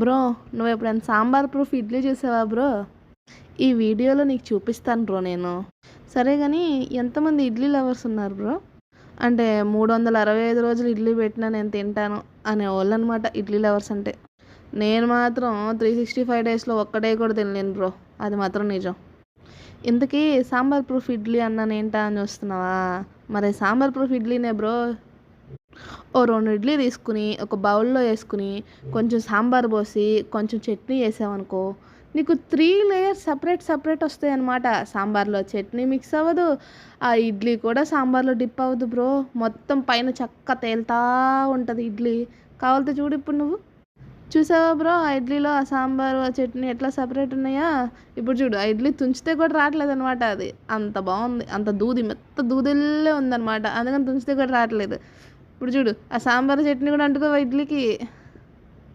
Bro, నువ్వు ఎప్పుడైనా sambar proof idli చేసావా బ్రో? ఈ వీడియోలో నీకు చూపిస్తాను బ్రో నేను. సరే కానీ ఎంతమంది ఇడ్లీ లవర్స్ ఉన్నారు బ్రో? అంటే 365 రోజులు ఇడ్లీ పెట్టినా నేను తింటాను అనే వాళ్ళు అనమాట ఇడ్లీ లవర్స్ అంటే. నేను మాత్రం 365 డేస్లో ఒక్క డే కూడా తినలేను బ్రో, అది మాత్రం నిజం. ఇంతకీ సాంబార్ ప్రూఫ్ ఇడ్లీ అన్నాను ఏంటా అని చూస్తున్నావా? మరి సాంబార్ ప్రూఫ్ ఇడ్లీనే బ్రో. ఓ 2 ఇడ్లీ తీసుకుని ఒక బౌల్లో వేసుకుని కొంచెం సాంబార్ పోసి కొంచెం చట్నీ వేసావనుకో, నీకు 3 లేయర్స్ సపరేట్ వస్తాయి అన్నమాట. సాంబార్లో చట్నీ మిక్స్ అవ్వదు, ఆ ఇడ్లీ కూడా సాంబార్లో డిప్ అవ్వదు బ్రో. మొత్తం పైన చక్క తేలుతా ఉంటుంది ఇడ్లీ. కావాలితే చూడు ఇప్పుడు నువ్వు. చూసావా బ్రో ఆ ఇడ్లీలో ఆ సాంబారు ఆ చట్నీ ఎట్లా సపరేట్ ఉన్నాయా? ఇప్పుడు చూడు, ఆ ఇడ్లీ తుంచితే కూడా రావట్లేదు అనమాట. అది అంత బాగుంది, అంత మెత్త దూదిల్లే ఉందన్నమాట. అందుకని తుంచితే కూడా రావట్లేదు. ఇప్పుడు చూడు, ఆ సాంబార్ చట్నీ కూడా అంటుకోవా ఇడ్లీకి.